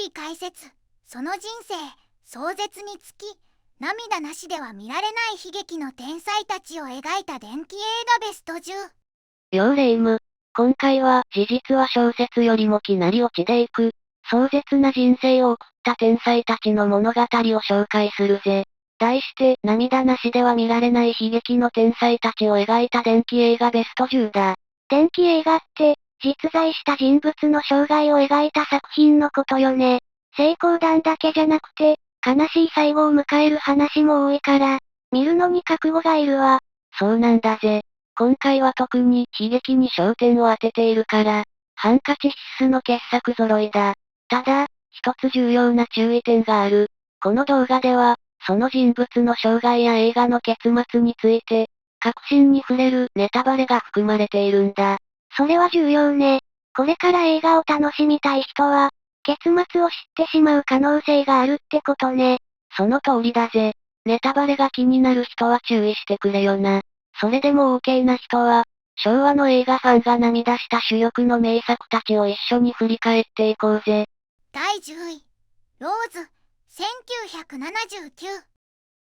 り解説。その人生、壮絶につき、涙なしでは見られない悲劇の天才たちを描いた伝記映画ベスト10。よーレ夢ム。今回は事実は小説よりもきなり落ちでいく、壮絶な人生を送った天才たちの物語を紹介するぜ。題して、涙なしでは見られない悲劇の天才たちを描いた伝記映画ベスト10だ。伝記映画って、実在した人物の生涯を描いた作品のことよね。成功談だけじゃなくて、悲しい最後を迎える話も多いから、見るのに覚悟がいるわ。そうなんだぜ。今回は特に悲劇に焦点を当てているから、ハンカチ必須の傑作揃いだ。ただ、一つ重要な注意点がある。この動画では、その人物の生涯や映画の結末について、核心に触れるネタバレが含まれているんだ。それは重要ね。これから映画を楽しみたい人は、結末を知ってしまう可能性があるってことね。その通りだぜ。ネタバレが気になる人は注意してくれよな。それでも OK な人は、昭和の映画ファンが涙した主力の名作たちを一緒に振り返っていこうぜ。第10位、ローズ、1979。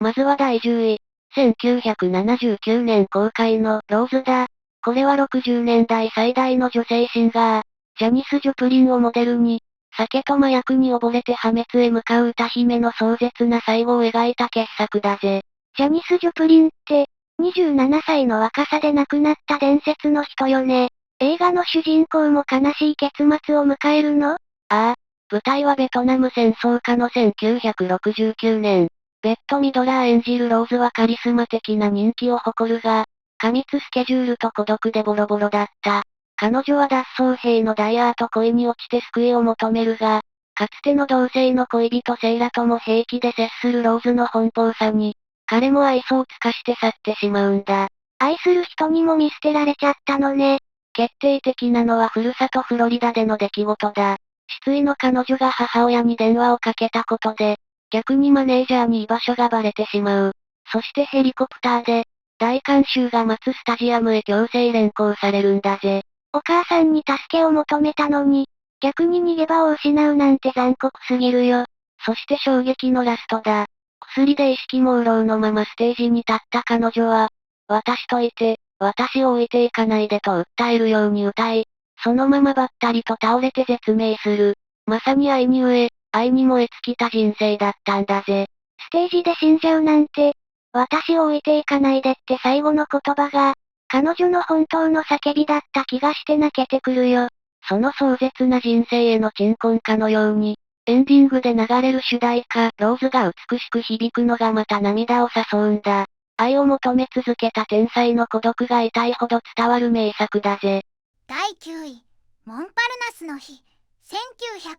まずは第10位、1979年公開のローズだ。これは60年代最大の女性シンガー、ジャニス・ジョプリンをモデルに、酒と麻薬に溺れて破滅へ向かう歌姫の壮絶な最後を描いた傑作だぜ。ジャニス・ジョプリンって、27歳の若さで亡くなった伝説の人よね。映画の主人公も悲しい結末を迎えるの？ああ、舞台はベトナム戦争下の1969年。ベッド・ミドラー演じるローズはカリスマ的な人気を誇るが、過密スケジュールと孤独でボロボロだった。彼女は脱走兵のダイヤーと恋に落ちて救いを求めるが、かつての同性の恋人セイラとも平気で接するローズの奔放さに、彼も愛想を尽かして去ってしまうんだ。愛する人にも見捨てられちゃったのね。決定的なのはふるさとフロリダでの出来事だ。失意の彼女が母親に電話をかけたことで、逆にマネージャーに居場所がバレてしまう。そしてヘリコプターで、大観衆が待つスタジアムへ強制連行されるんだぜ。お母さんに助けを求めたのに、逆に逃げ場を失うなんて残酷すぎるよ。そして衝撃のラストだ。薬で意識朦朧のままステージに立った彼女は、私といて、私を置いていかないでと訴えるように歌い、そのままばったりと倒れて絶命する。まさに愛に飢え、愛に燃え尽きた人生だったんだぜ。ステージで死んじゃうなんて、私を置いていかないでって最後の言葉が、彼女の本当の叫びだった気がして泣けてくるよ。その壮絶な人生への鎮魂歌のように、エンディングで流れる主題歌、ローズが美しく響くのがまた涙を誘うんだ。愛を求め続けた天才の孤独が痛いほど伝わる名作だぜ。第9位、モンパルナスの日、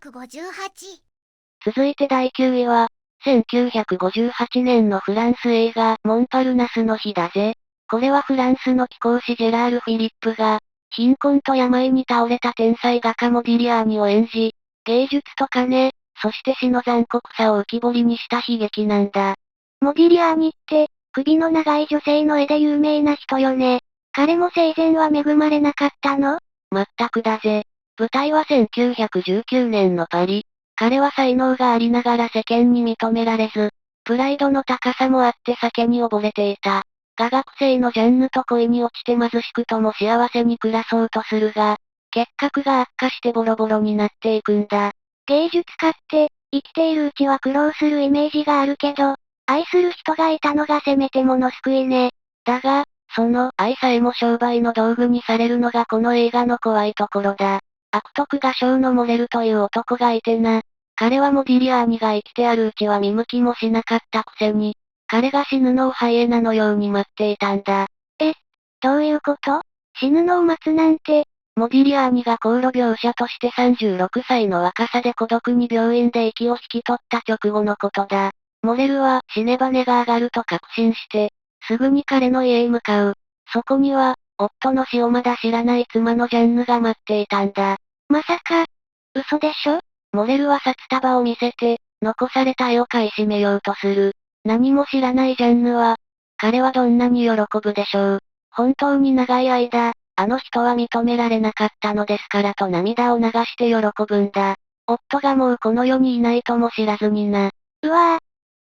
1958。続いて第9位は、1958年のフランス映画、モンパルナスの日だぜ。これはフランスの貴公子ジェラール・フィリップが、貧困と病に倒れた天才画家モディリアーニを演じ、芸術と金、そして死の残酷さを浮き彫りにした悲劇なんだ。モディリアーニって、首の長い女性の絵で有名な人よね。彼も生前は恵まれなかったの？まったくだぜ。舞台は1919年のパリ。彼は才能がありながら世間に認められず、プライドの高さもあって酒に溺れていた。画学生のジャンヌと恋に落ちて貧しくとも幸せに暮らそうとするが、結核が悪化してボロボロになっていくんだ。芸術家って、生きているうちは苦労するイメージがあるけど、愛する人がいたのがせめてもの救いね。だが、その愛さえも商売の道具にされるのがこの映画の怖いところだ。悪徳画商のモレルという男がいてな。彼はモディリアーニが生きてあるうちは見向きもしなかったくせに、彼が死ぬのをハイエナのように待っていたんだ。どういうこと？死ぬのを待つなんて。モディリアーニが航路描写として36歳の若さで孤独に病院で息を引き取った直後のことだ。モレルは死ねば根が上がると確信して、すぐに彼の家へ向かう。そこには、夫の死をまだ知らない妻のジャンヌが待っていたんだ。まさか、嘘でしょ？モレルは札束を見せて、残された絵を買い占めようとする。何も知らないジャンヌは、彼はどんなに喜ぶでしょう。本当に長い間、あの人は認められなかったのですからと涙を流して喜ぶんだ。夫がもうこの世にいないとも知らずにな。うわぁ。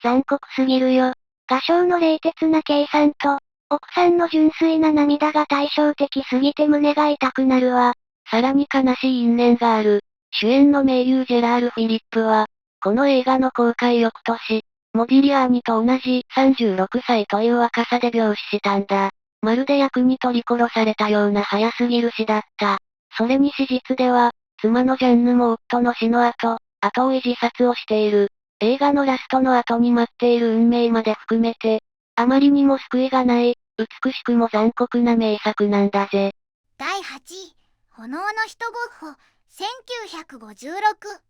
残酷すぎるよ。画商の冷徹な計算と、奥さんの純粋な涙が対照的すぎて胸が痛くなるわ。さらに悲しい因縁がある。主演の名優ジェラール・フィリップは、この映画の公開翌年、モディリアーニと同じ36歳という若さで病死したんだ。まるで役に取り殺されたような早すぎる死だった。それに史実では、妻のジャンヌも夫の死の後追い自殺をしている。映画のラストの後に待っている運命まで含めて、あまりにも救いがない、美しくも残酷な名作なんだぜ。第8位、炎の人ゴッホ、1956。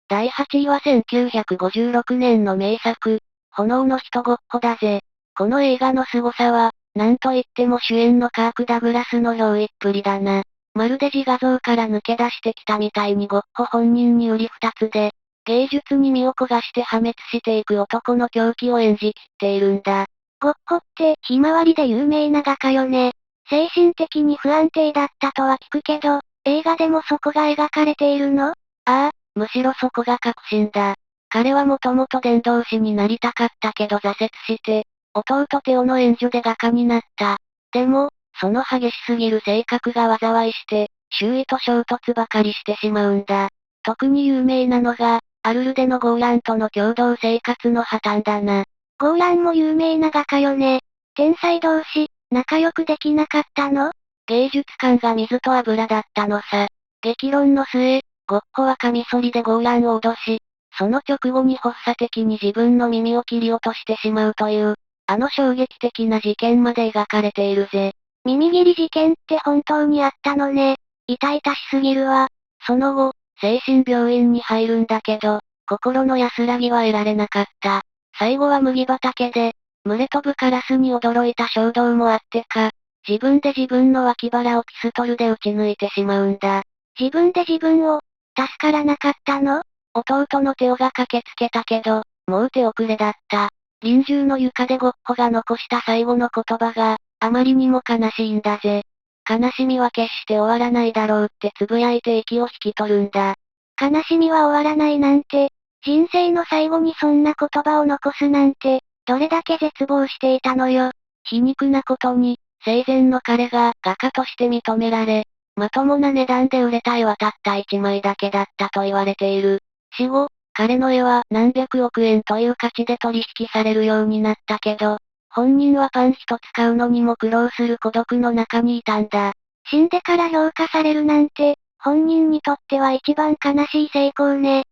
第8位は1956年の名作、炎の人ゴッホだぜ。この映画の凄さは、なんといっても主演のカーク・ダグラスの憑依っぷりだな。まるで自画像から抜け出してきたみたいにゴッホ本人に売り二つで、芸術に身を焦がして破滅していく男の狂気を演じきっているんだ。ゴッホって、ひまわりで有名な画家よね。精神的に不安定だったとは聞くけど、映画でもそこが描かれているの？ああ、むしろそこが確信だ。彼はもともと伝道師になりたかったけど挫折して、弟テオの援助で画家になった。でも、その激しすぎる性格が災いして、周囲と衝突ばかりしてしまうんだ。特に有名なのが、アルルでのゴーランとの共同生活の破綻だな。ゴーランも有名な画家よね。天才同士、仲良くできなかったの？芸術観が水と油だったのさ。激論の末、ゴッホはカミソリでゴーランを脅し、その直後に発作的に自分の耳を切り落としてしまうという、あの衝撃的な事件まで描かれているぜ。耳切り事件って本当にあったのね。痛々しすぎるわ。その後、精神病院に入るんだけど、心の安らぎは得られなかった。最後は麦畑で、群れ飛ぶカラスに驚いた衝動もあってか、自分で自分の脇腹をピストルで撃ち抜いてしまうんだ。自分で自分を、助からなかったの？弟のテオが駆けつけたけど、もう手遅れだった。臨終の床でゴッホが残した最後の言葉が、あまりにも悲しいんだぜ。悲しみは決して終わらないだろうって呟いて息を引き取るんだ。悲しみは終わらないなんて、人生の最後にそんな言葉を残すなんて、どれだけ絶望していたのよ。皮肉なことに、生前の彼が画家として認められ、まともな値段で売れた絵はたった一枚だけだったと言われている。死後、彼の絵は何百億円という価値で取引されるようになったけど、本人はパン一つ買うのにも苦労する孤独の中にいたんだ。死んでから評価されるなんて、本人にとっては一番悲しい成功ね。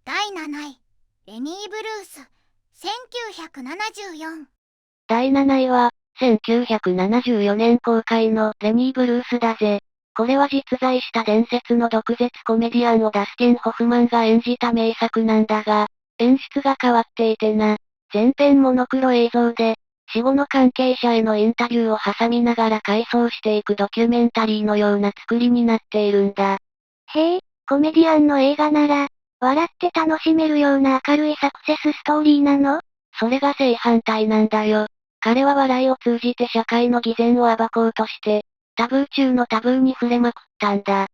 第7位、レニー・ブルース、1974。第7位は、1974年公開のレニー・ブルースだぜ。これは実在した伝説の毒舌コメディアンをダスティン・ホフマンが演じた名作なんだが、演出が変わっていてな。全編モノクロ映像で、死後の関係者へのインタビューを挟みながら回想していくドキュメンタリーのような作りになっているんだ。へえ、コメディアンの映画なら、笑って楽しめるような明るいサクセスストーリーなの？それが正反対なんだよ。彼は笑いを通じて社会の偽善を暴こうとして、タブー中のタブーに触れまくったんだ。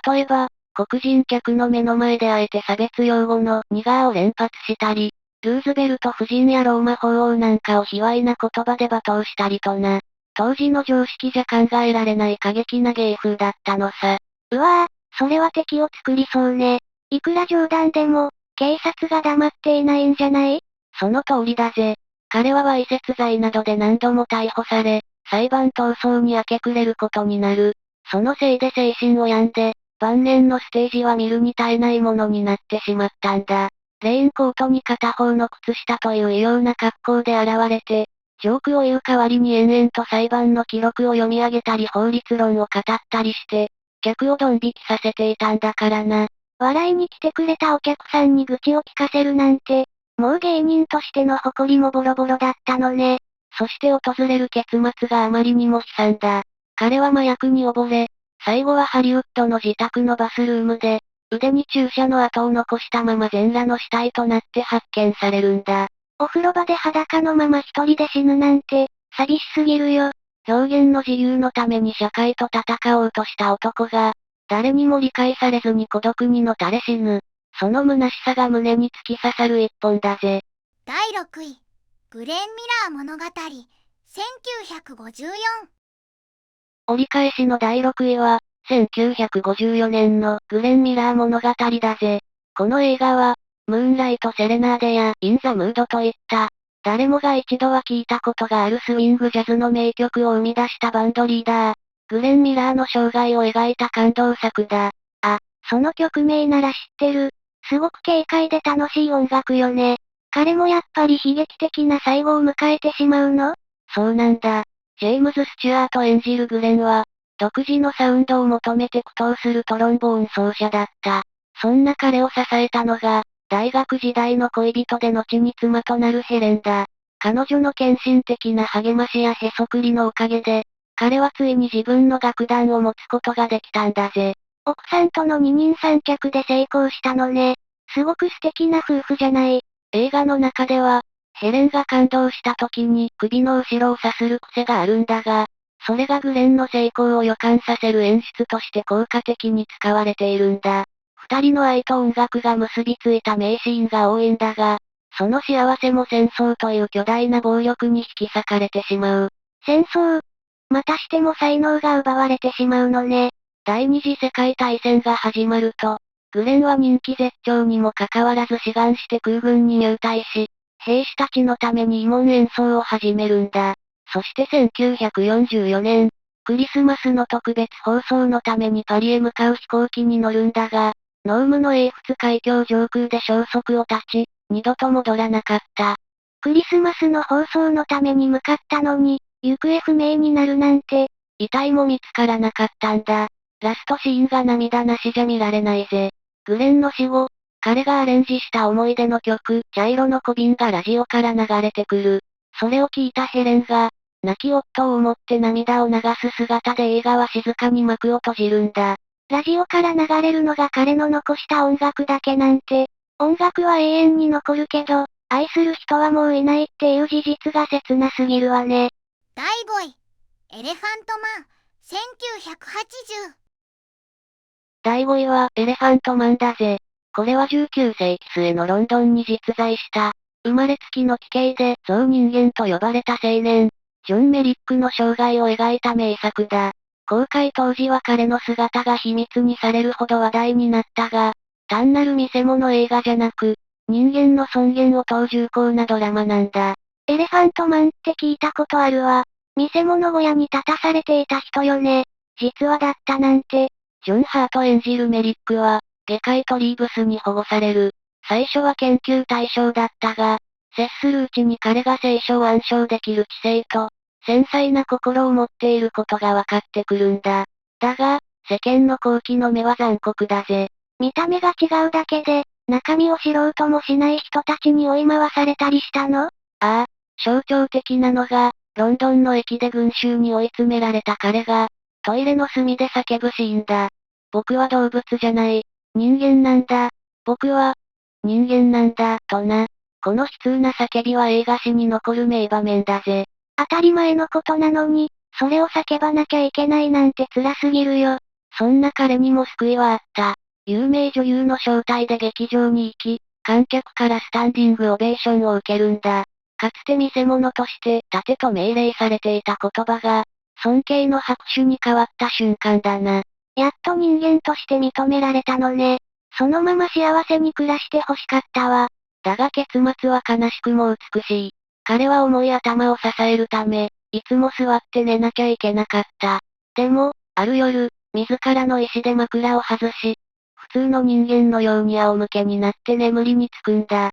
例えば、黒人客の目の前であえて差別用語のニガーを連発したり、ルーズベルト夫人やローマ法王なんかを卑猥な言葉で罵倒したりとな。当時の常識じゃ考えられない過激な芸風だったのさ。うわぁ、それは敵を作りそうね。いくら冗談でも、警察が黙っていないんじゃない？その通りだぜ。彼はわいせつ罪などで何度も逮捕され、裁判闘争に明け暮れることになる。そのせいで精神を病んで、晩年のステージは見るに耐えないものになってしまったんだ。レインコートに片方の靴下という異様な格好で現れて、ジョークを言う代わりに延々と裁判の記録を読み上げたり法律論を語ったりして、客をドン引きさせていたんだからな。笑いに来てくれたお客さんに愚痴を聞かせるなんて、もう芸人としての誇りもボロボロだったのね。そして訪れる結末があまりにも悲惨だ。彼は麻薬に溺れ、最後はハリウッドの自宅のバスルームで、腕に注射の跡を残したまま全裸の死体となって発見されるんだ。お風呂場で裸のまま一人で死ぬなんて、寂しすぎるよ。表現の自由のために社会と戦おうとした男が、誰にも理解されずに孤独にのたれ死ぬ。その虚しさが胸に突き刺さる一本だぜ。第6位、グレン・ミラー物語、1954。折り返しの第6位は、1954年のグレン・ミラー物語だぜ。この映画は、ムーンライト・セレナーデやイン・ザ・ムードといった、誰もが一度は聞いたことがあるスウィングジャズの名曲を生み出したバンドリーダー、グレン・ミラーの生涯を描いた感動作だ。その曲名なら知ってる。すごく軽快で楽しい音楽よね。彼もやっぱり悲劇的な最後を迎えてしまうの？そうなんだ。ジェームズ・スチュアート演じるグレンは、独自のサウンドを求めて苦闘するトロンボーン奏者だった。そんな彼を支えたのが、大学時代の恋人で後に妻となるヘレンだ。彼女の献身的な励ましやへそくりのおかげで、彼はついに自分の楽団を持つことができたんだぜ。奥さんとの二人三脚で成功したのね。すごく素敵な夫婦じゃない。映画の中では、ヘレンが感動した時に首の後ろをさする癖があるんだが、それがグレンの成功を予感させる演出として効果的に使われているんだ。二人の愛と音楽が結びついた名シーンが多いんだが、その幸せも戦争という巨大な暴力に引き裂かれてしまう。戦争。またしても才能が奪われてしまうのね。第二次世界大戦が始まると、グレンは人気絶頂にもかかわらず志願して空軍に入隊し、兵士たちのために慰問演奏を始めるんだ。そして1944年、クリスマスの特別放送のためにパリへ向かう飛行機に乗るんだが、濃霧の英仏海峡上空で消息を絶ち、二度と戻らなかった。クリスマスの放送のために向かったのに、行方不明になるなんて。遺体も見つからなかったんだ。ラストシーンが涙なしじゃ見られないぜ。グレンの死後、彼がアレンジした思い出の曲、茶色の小瓶がラジオから流れてくる。それを聞いたヘレンが、亡き夫を思って涙を流す姿で映画は静かに幕を閉じるんだ。ラジオから流れるのが彼の残した音楽だけなんて、音楽は永遠に残るけど、愛する人はもういないっていう事実が切なすぎるわね。第5位、エレファントマン、1980。第5位は、エレファントマンだぜ。これは19世紀末のロンドンに実在した、生まれつきの奇形で象人間と呼ばれた青年、ジョン・メリックの生涯を描いた名作だ。公開当時は彼の姿が秘密にされるほど話題になったが、単なる見せ物映画じゃなく、人間の尊厳を問う重厚なドラマなんだ。エレファントマンって聞いたことあるわ。見せ物小屋に立たされていた人よね。実話だったなんて。ジョン・ハート演じるメリックは、外科医トリーブスに保護される。最初は研究対象だったが、接するうちに彼が聖書を暗唱できる知性と、繊細な心を持っていることが分かってくるんだ。だが、世間の好奇の目は残酷だぜ。見た目が違うだけで、中身を知ろうともしない人たちに追い回されたりしたの？ああ、象徴的なのが、ロンドンの駅で群衆に追い詰められた彼が、トイレの隅で叫ぶシーンだ。僕は動物じゃない。人間なんだ。僕は、人間なんだ、とな。この悲痛な叫びは映画史に残る名場面だぜ。当たり前のことなのに、それを叫ばなきゃいけないなんて辛すぎるよ。そんな彼にも救いはあった。有名女優の招待で劇場に行き、観客からスタンディングオベーションを受けるんだ。かつて見せ物として、立てと命令されていた言葉が、尊敬の拍手に変わった瞬間だな。やっと人間として認められたのね。そのまま幸せに暮らして欲しかったわ。だが結末は悲しくも美しい。彼は重い頭を支えるため、いつも座って寝なきゃいけなかった。でも、ある夜、自らの意志で枕を外し、普通の人間のように仰向けになって眠りにつくんだ。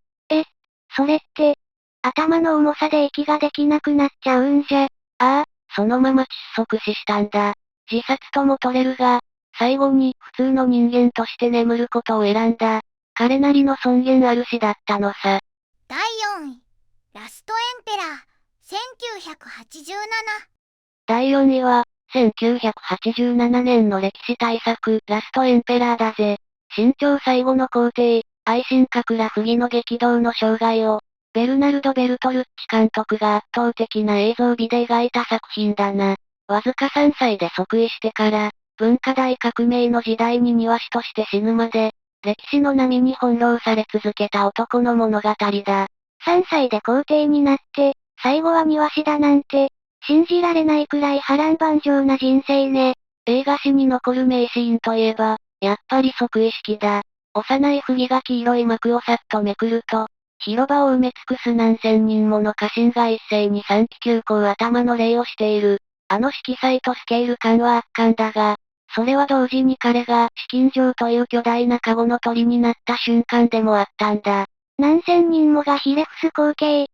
それって、頭の重さで息ができなくなっちゃうんじゃ。ああ、そのまま窒息死したんだ。自殺とも取れるが、最後に普通の人間として眠ることを選んだ。彼なりの尊厳ある死だったのさ。第4位、ラストエンペラー、1987。第4位は、1987年の歴史大作、ラストエンペラーだぜ。清朝最後の皇帝、愛新覚羅不義の激動の生涯を、ベルナルド・ベルトルッチ監督が圧倒的な映像美で描いた作品だな。わずか3歳で即位してから、文化大革命の時代に庭師として死ぬまで、歴史の波に翻弄され続けた男の物語だ。3歳で皇帝になって、最後は庭師だなんて、信じられないくらい波乱万丈な人生ね。映画史に残る名シーンといえば、やっぱり即位式だ。幼い不義が黄色い幕をさっとめくると、広場を埋め尽くす何千人もの家臣が一斉に三旗急行頭の礼をしている。あの色彩とスケール感は圧巻だが、それは同時に彼が資金城という巨大な籠の鳥になった瞬間でもあったんだ。何千人もがひれ伏す光景。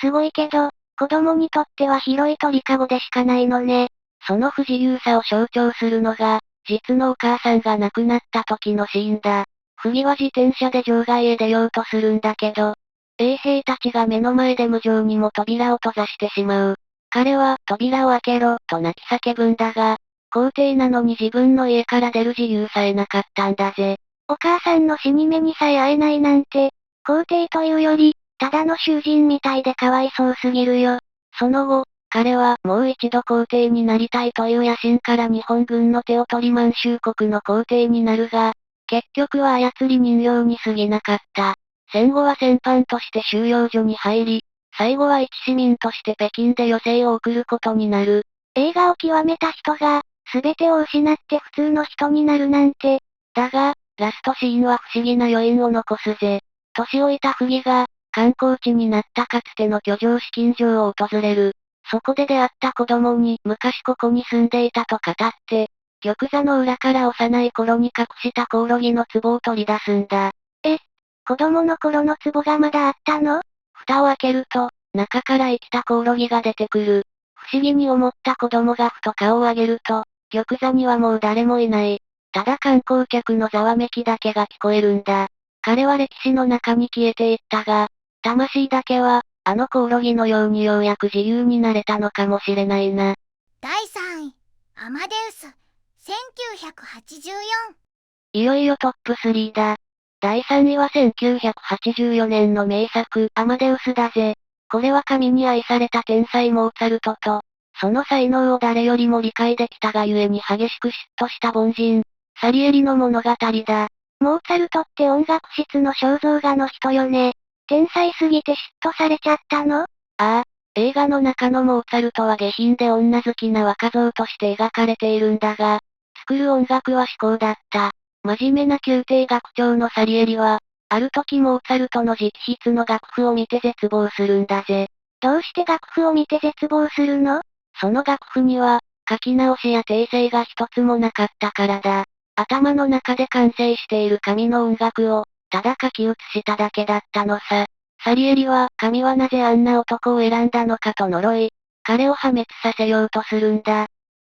すごいけど、子供にとっては広い鳥かごでしかないのね。その不自由さを象徴するのが、実のお母さんが亡くなった時のシーンだ。不義は自転車で場外へ出ようとするんだけど、衛兵たちが目の前で無情にも扉を閉ざしてしまう。彼は、扉を開けろ、と泣き叫ぶんだが、皇帝なのに自分の家から出る自由さえなかったんだぜ。お母さんの死に目にさえ会えないなんて、皇帝というより、ただの囚人みたいでかわいそうすぎるよ。その後、彼はもう一度皇帝になりたいという野心から日本軍の手を取り満州国の皇帝になるが、結局は操り人形に過ぎなかった。戦後は戦犯として収容所に入り、最後は一市民として北京で余生を送ることになる。映画を極めた人が、すべてを失って普通の人になるなんて。だが、ラストシーンは不思議な余韻を残すぜ。年老いた不義が、観光地になったかつての居城資金城を訪れる。そこで出会った子供に昔ここに住んでいたと語って、玉座の裏から幼い頃に隠したコオロギの壺を取り出すんだ。子供の頃の壺がまだあったの？蓋を開けると、中から生きたコオロギが出てくる。不思議に思った子供がふと顔を上げると、玉座にはもう誰もいない。ただ観光客のざわめきだけが聞こえるんだ。彼は歴史の中に消えていったが、魂だけは、あのコオロギのようにようやく自由になれたのかもしれないな。第3位、アマデウス、1984。いよいよトップ3だ。第3位は1984年の名作、アマデウスだぜ。これは神に愛された天才モーツァルトと、その才能を誰よりも理解できたがゆえに激しく嫉妬した凡人、サリエリの物語だ。モーツァルトって音楽室の肖像画の人よね。天才すぎて嫉妬されちゃったの？ああ、映画の中のモーツァルトは下品で女好きな若造として描かれているんだが、作る音楽は至高だった。真面目な宮廷楽長のサリエリは、ある時モーツァルトの直筆の楽譜を見て絶望するんだぜ。どうして楽譜を見て絶望するの？その楽譜には、書き直しや訂正が一つもなかったからだ。頭の中で完成している神の音楽を、ただ書き写しただけだったのさ。サリエリは、神はなぜあんな男を選んだのかと呪い、彼を破滅させようとするんだ。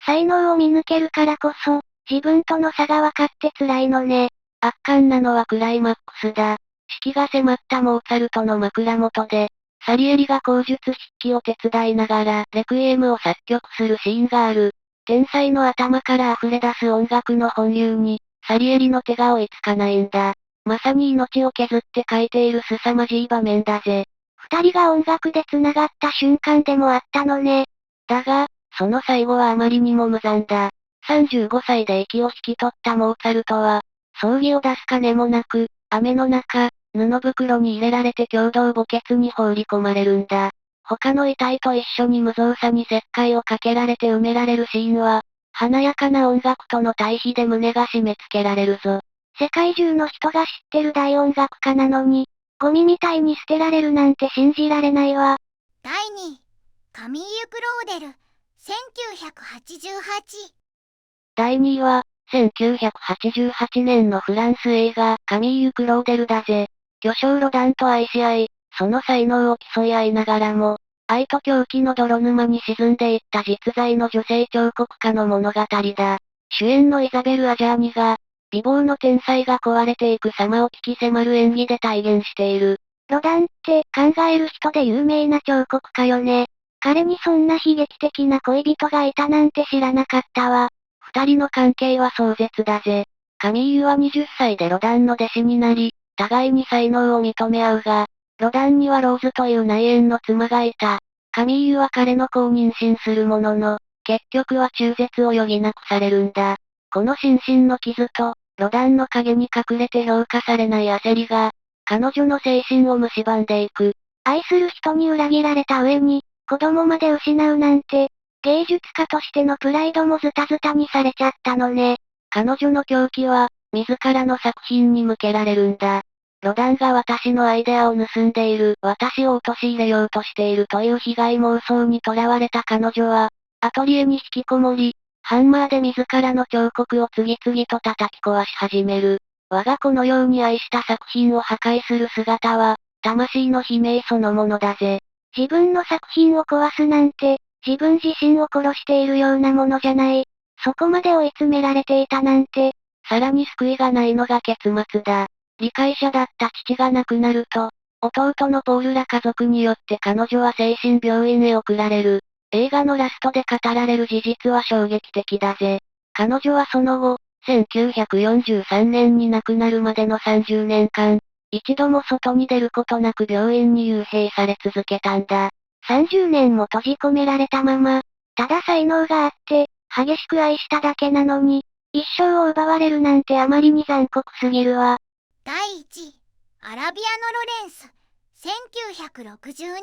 才能を見抜けるからこそ、自分との差が分かって辛いのね。圧巻なのはクライマックスだ。死期が迫ったモーツァルトの枕元で、サリエリが口述筆記を手伝いながらレクイエムを作曲するシーンがある。天才の頭から溢れ出す音楽の本流に、サリエリの手が追いつかないんだ。まさに命を削って書いている凄まじい場面だぜ。二人が音楽で繋がった瞬間でもあったのね。だが、その最後はあまりにも無残だ。35歳で息を引き取ったモーツァルトは、葬儀を出す金もなく、雨の中、布袋に入れられて共同墓穴に放り込まれるんだ。他の遺体と一緒に無造作に石灰をかけられて埋められるシーンは、華やかな音楽との対比で胸が締め付けられるぞ。世界中の人が知ってる大音楽家なのに、ゴミみたいに捨てられるなんて信じられないわ。第2位、カミーユ・クローデル、1988。第2位は、1988年のフランス映画、カミーユ・クローデルだぜ。巨匠ロダンと愛し合い、その才能を競い合いながらも、愛と狂気の泥沼に沈んでいった実在の女性彫刻家の物語だ。主演のイザベル・アジャーニが、美貌の天才が壊れていく様を聞き迫る演技で体現している。ロダンって考える人で有名な彫刻家よね。彼にそんな悲劇的な恋人がいたなんて知らなかったわ。二人の関係は壮絶だぜ。カミーユは20歳でロダンの弟子になり、互いに才能を認め合うが、ロダンにはローズという内縁の妻がいた。カミーユは彼の子を妊娠するものの、結局は中絶を余儀なくされるんだ。この心身の傷と、ロダンの影に隠れて評価されない焦りが、彼女の精神を蝕んでいく。愛する人に裏切られた上に、子供まで失うなんて、芸術家としてのプライドもズタズタにされちゃったのね。彼女の狂気は、自らの作品に向けられるんだ。ロダンが私のアイデアを盗んでいる、私を陥れようとしているという被害妄想にとらわれた彼女は、アトリエに引きこもり、ハンマーで自らの彫刻を次々と叩き壊し始める。我が子のように愛した作品を破壊する姿は、魂の悲鳴そのものだぜ。自分の作品を壊すなんて、自分自身を殺しているようなものじゃない。そこまで追い詰められていたなんて。さらに救いがないのが結末だ。理解者だった父が亡くなると、弟のポールら家族によって彼女は精神病院へ送られる。映画のラストで語られる事実は衝撃的だぜ。彼女はその後、1943年に亡くなるまでの30年間、一度も外に出ることなく病院に幽閉され続けたんだ。30年も閉じ込められたまま、ただ才能があって、激しく愛しただけなのに、一生を奪われるなんてあまりに残酷すぎるわ。第1位、アラビアのロレンス、1962。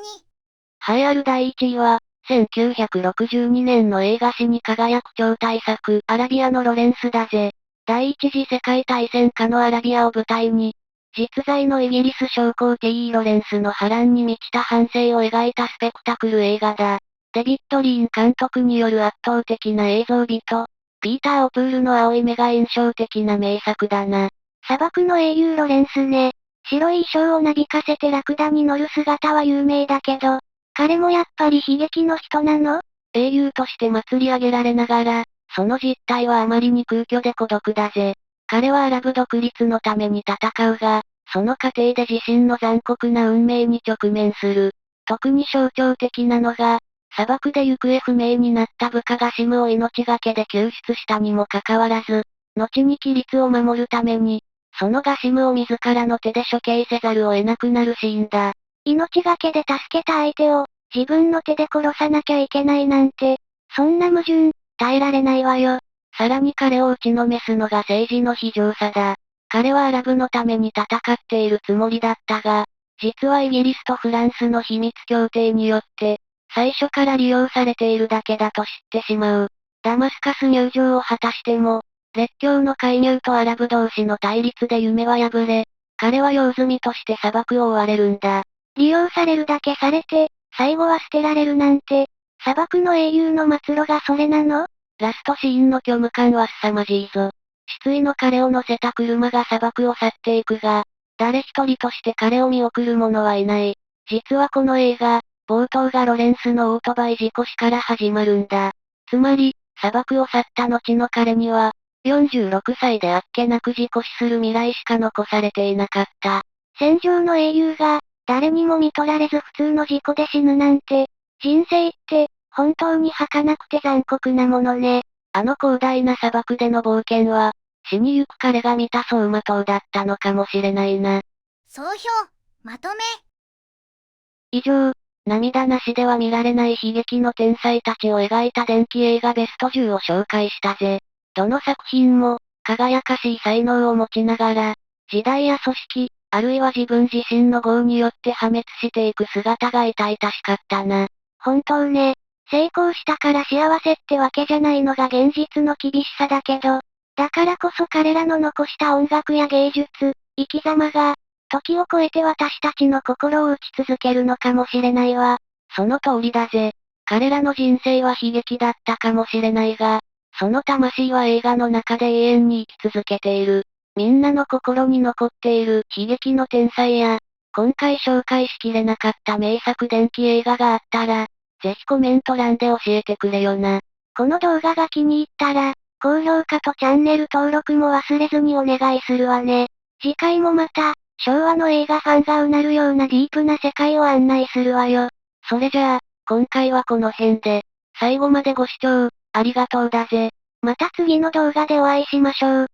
栄えある第1位は、1962年の映画史に輝く超大作、アラビアのロレンスだぜ。第一次世界大戦下のアラビアを舞台に、実在のイギリス将校ティー・ロレンスの波乱に満ちた反省を描いたスペクタクル映画だ。デビッド・リーン監督による圧倒的な映像美と、ピーター・オプールの青い目が印象的な名作だな。砂漠の英雄ロレンスね。白い衣装をなびかせてラクダに乗る姿は有名だけど、彼もやっぱり悲劇の人なの？英雄として祭り上げられながら、その実態はあまりに空虚で孤独だぜ。彼はアラブ独立のために戦うが、その過程で自身の残酷な運命に直面する。特に象徴的なのが、砂漠で行方不明になった部下ガシムを命がけで救出したにもかかわらず、後に規律を守るために、そのガシムを自らの手で処刑せざるを得なくなるシーンだ。命がけで助けた相手を、自分の手で殺さなきゃいけないなんて、そんな矛盾、耐えられないわよ。さらに彼を打ちのめすのが政治の非情さだ。彼はアラブのために戦っているつもりだったが、実はイギリスとフランスの秘密協定によって、最初から利用されているだけだと知ってしまう。ダマスカス入城を果たしても、列強の介入とアラブ同士の対立で夢は破れ、彼は用済みとして砂漠を追われるんだ。利用されるだけされて、最後は捨てられるなんて、砂漠の英雄の末路がそれなの？ラストシーンの虚無感は凄まじいぞ。失意の彼を乗せた車が砂漠を去っていくが、誰一人として彼を見送る者はいない。実はこの映画、冒頭がロレンスのオートバイ事故死から始まるんだ。つまり、砂漠を去った後の彼には、46歳であっけなく事故死する未来しか残されていなかった。戦場の英雄が、誰にも見取られず普通の事故で死ぬなんて、人生って、本当に儚くて残酷なものね。あの広大な砂漠での冒険は、死にゆく彼が見た走馬灯だったのかもしれないな。総評、まとめ。以上、涙なしでは見られない悲劇の天才たちを描いた伝記映画ベスト10を紹介したぜ。どの作品も、輝かしい才能を持ちながら、時代や組織、あるいは自分自身の業によって破滅していく姿が痛々しかったな。本当ね。成功したから幸せってわけじゃないのが現実の厳しさだけど、だからこそ彼らの残した音楽や芸術、生き様が、時を超えて私たちの心を打ち続けるのかもしれないわ。その通りだぜ。彼らの人生は悲劇だったかもしれないが、その魂は映画の中で永遠に生き続けている。みんなの心に残っている悲劇の天才や、今回紹介しきれなかった名作伝記映画があったら、ぜひコメント欄で教えてくれよな。この動画が気に入ったら、高評価とチャンネル登録も忘れずにお願いするわね。次回もまた、昭和の映画ファンがうなるようなディープな世界を案内するわよ。それじゃあ、今回はこの辺で、最後までご視聴、ありがとうだぜ。また次の動画でお会いしましょう。